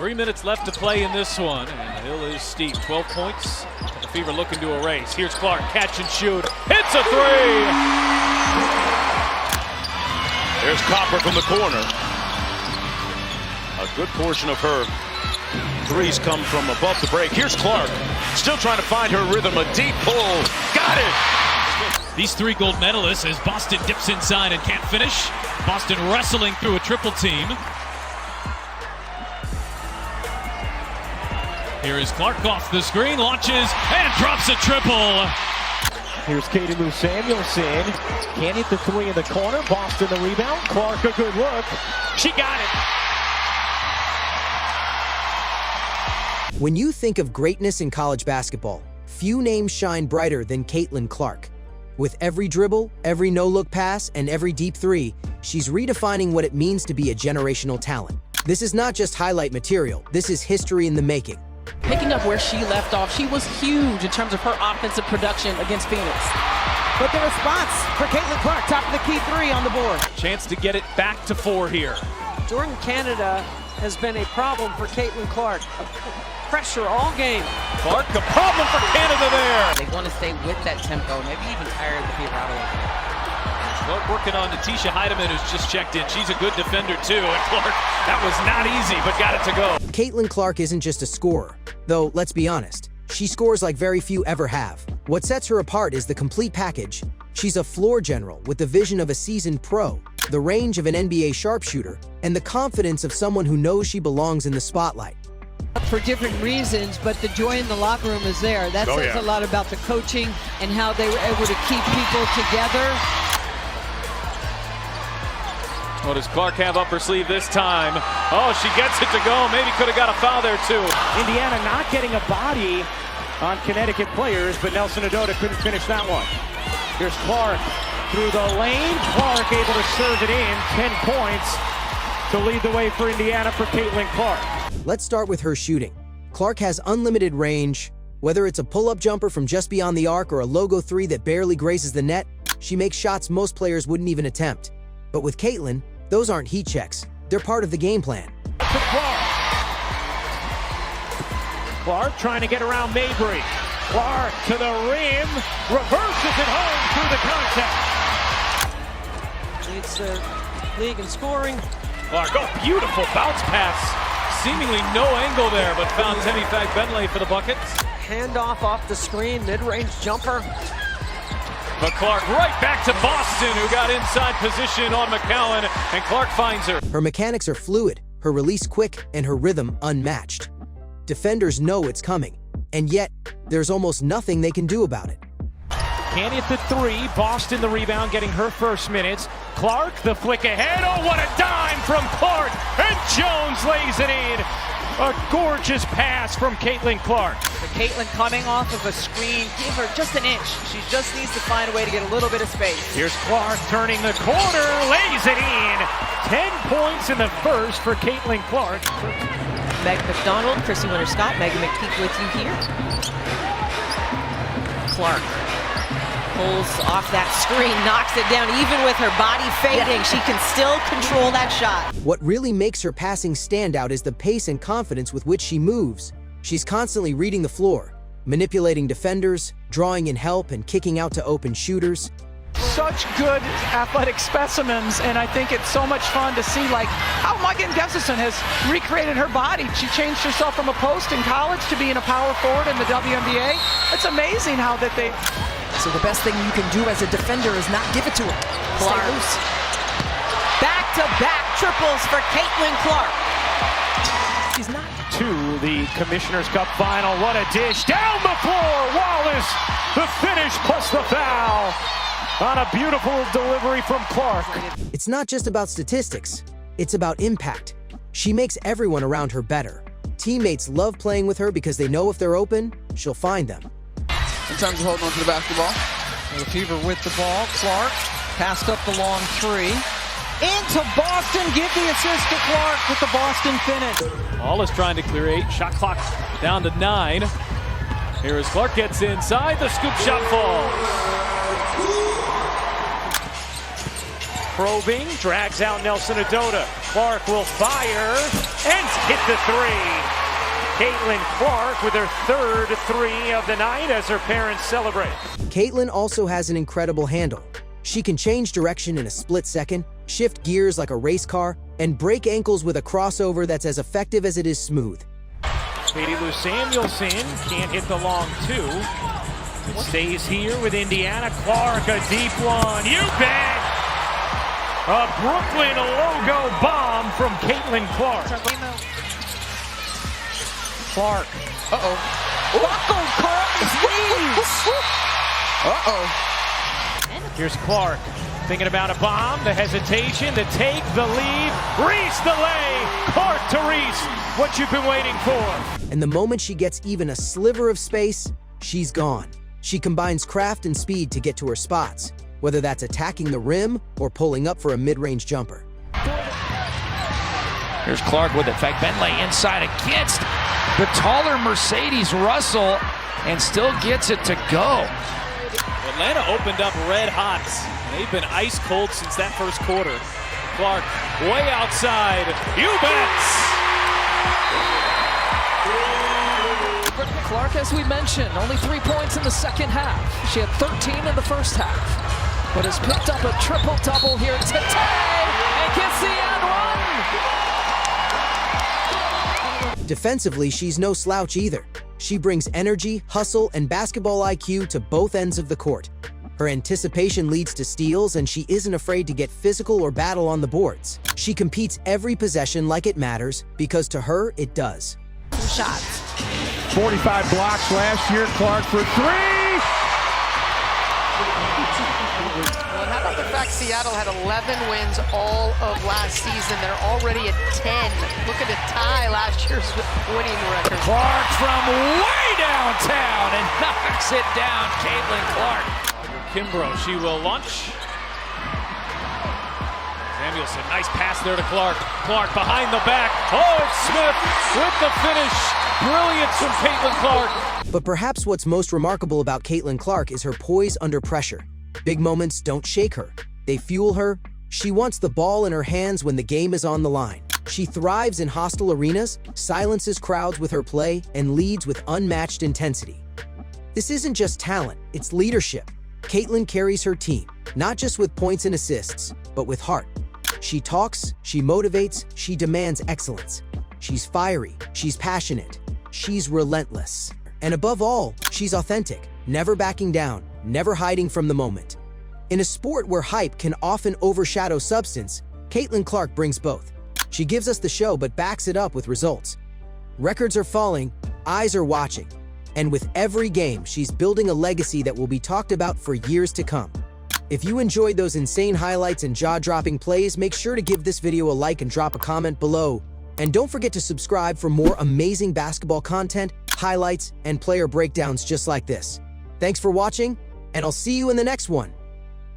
3 minutes left to play in this one, and the hill is steep. 12 points. The Fever looking to erase. Here's Clark, catch and shoot. Hits a three! There's Copper from the corner. A good portion of her threes come from above the break. Here's Clark, still trying to find her rhythm. A deep pull. Got it! These three gold medalists as Boston dips inside and can't finish. Boston wrestling through a triple team. Here is Clark off the screen, launches, and drops a triple. Here's Katie Lou Samuelson. Can't hit the three in the corner. Boston the rebound. Clark a good look. She got it. When you think of greatness in college basketball, few names shine brighter than Caitlin Clark. With every dribble, every no-look pass, and every deep three, she's redefining what it means to be a generational talent. This is not just highlight material, this is history in the making. Picking up where she left off, she was huge in terms of her offensive production against Phoenix. But the response for Caitlin Clark, top of the key three on the board. Chance to get it back to 4 here. Jordan Canada has been a problem for Caitlin Clark. Pressure all game. Clark, a problem for Canada there. They want to stay with that tempo, maybe even tire the Fever out a little bit. Clark working on Natisha Heidemann, who's just checked in. She's a good defender too, and Clark, that was not easy, but got it to go. Caitlin Clark isn't just a scorer, though let's be honest, she scores like very few ever have. What sets her apart is the complete package. She's a floor general with the vision of a seasoned pro, the range of an NBA sharpshooter, and the confidence of someone who knows she belongs in the spotlight. For different reasons, but the joy in the locker room is there. That says a lot about the coaching and how they were able to keep people together. What does Clark have up her sleeve this time? Oh, she gets it to go. Maybe could have got a foul there too. Indiana not getting a body on Connecticut players, but Nelson Adota couldn't finish that one. Here's Clark through the lane. Clark able to serve it in. 10 points to lead the way for Indiana for Caitlin Clark. Let's start with her shooting. Clark has unlimited range. Whether it's a pull-up jumper from just beyond the arc or a logo three that barely graces the net, she makes shots most players wouldn't even attempt. But with Caitlin, those aren't heat checks. They're part of the game plan. Clark trying to get around Mabry. Clark to the rim. Reverses it home through the contact. Leads the league in scoring. Clark, oh, beautiful bounce pass. Seemingly no angle there, but found Temi Fagbenle for the bucket. Handoff off the screen, mid-range jumper. But Clark right back to Boston, who got inside position on McCowan, and Clark finds her. Her mechanics are fluid, her release quick, and her rhythm unmatched. Defenders know it's coming, and yet there's almost nothing they can do about it. Can't hit the three. Boston the rebound, getting her first minutes. Clark the flick ahead. Oh, what a dime from Clark! And Jones lays it in. A gorgeous pass from Caitlin Clark. For Caitlin coming off of a screen, give her just an inch. She just needs to find a way to get a little bit of space. Here's Clark turning the corner, lays it in. 10 points in the first for Caitlin Clark. Meg McDonald, Chrissy Winter-Scott, Megan McPeak with you here. Clark pulls off that screen, knocks it down. Even with her body fading, she can still control that shot. What really makes her passing stand out is the pace and confidence with which she moves. She's constantly reading the floor, manipulating defenders, drawing in help, and kicking out to open shooters. Such good athletic specimens, and I think it's so much fun to see like how Megan Gustafson has recreated her body. She changed herself from a post in college to being a power forward in the WNBA. It's amazing how that they... So the best thing you can do as a defender is not give it to her. Clark. Stay loose. Back-to-back triples for Caitlin Clark. She's not. To the Commissioner's Cup final. What a dish. Down the floor. Wallace, the finish plus the foul. On a beautiful delivery from Clark. It's not just about statistics. It's about impact. She makes everyone around her better. Teammates love playing with her because they know if they're open, she'll find them. In terms of holding on to the basketball. The Fever with the ball. Clark passed up the long three. Into Boston. Give the assist to Clark with the Boston finish. All is trying to clear 8. Shot clock down to 9. Here as Clark gets inside. The scoop shot falls. Probing, drags out Nelson Adota. Clark will fire. and hit the three. Caitlin Clark with her third three of the night as her parents celebrate. Caitlin also has an incredible handle. She can change direction in a split second, shift gears like a race car, and break ankles with a crossover that's as effective as it is smooth. Katie Lou Samuelson can't hit the long two. It stays here with Indiana. Clark, a deep one. You bet! A Brooklyn logo bomb from Caitlin Clark. Clark. Uh-oh. Buckled Clark's knees. Uh-oh. Here's Clark thinking about a bomb, the hesitation, the take, the lead. Reese the lay. Clark to Reese. What you've been waiting for. And the moment she gets even a sliver of space, she's gone. She combines craft and speed to get to her spots, whether that's attacking the rim or pulling up for a mid-range jumper. Here's Clark with it. In fact, Bentley inside against the taller Mercedes Russell and still gets it to go. Atlanta opened up red hot. They've been ice cold since that first quarter. Clark way outside. You bet! Clark, as we mentioned, only 3 points in the second half. She had 13 in the first half, but has picked up a triple-double here today and gets the and one. Defensively, she's no slouch either. She brings energy, hustle, and basketball IQ to both ends of the court. Her anticipation leads to steals, and she isn't afraid to get physical or battle on the boards. She competes every possession like it matters, because to her, it does. Shots. 45 blocks last year. Clark for three. Well, how about the fact Seattle had 11 wins all of last season? They're already at 10. Looking to tie last year's winning record. Clark from way downtown and knocks it down. Caitlin Clark. Kimbrough, she will launch. Samuelson, nice pass there to Clark. Clark behind the back. Oh, it's Smith with the finish. Brilliance from Caitlin Clark. But perhaps what's most remarkable about Caitlin Clark is her poise under pressure. Big moments don't shake her. They fuel her. She wants the ball in her hands when the game is on the line. She thrives in hostile arenas, silences crowds with her play, and leads with unmatched intensity. This isn't just talent, it's leadership. Caitlin carries her team, not just with points and assists, but with heart. She talks, she motivates, she demands excellence. She's fiery, she's passionate, she's relentless. And above all, she's authentic, never backing down, never hiding from the moment. In a sport where hype can often overshadow substance, Caitlin Clark brings both. She gives us the show but backs it up with results. Records are falling, eyes are watching. And with every game, she's building a legacy that will be talked about for years to come. If you enjoyed those insane highlights and jaw-dropping plays, make sure to give this video a like and drop a comment below. And don't forget to subscribe for more amazing basketball content, highlights, and player breakdowns just like this. Thanks for watching, and I'll see you in the next one.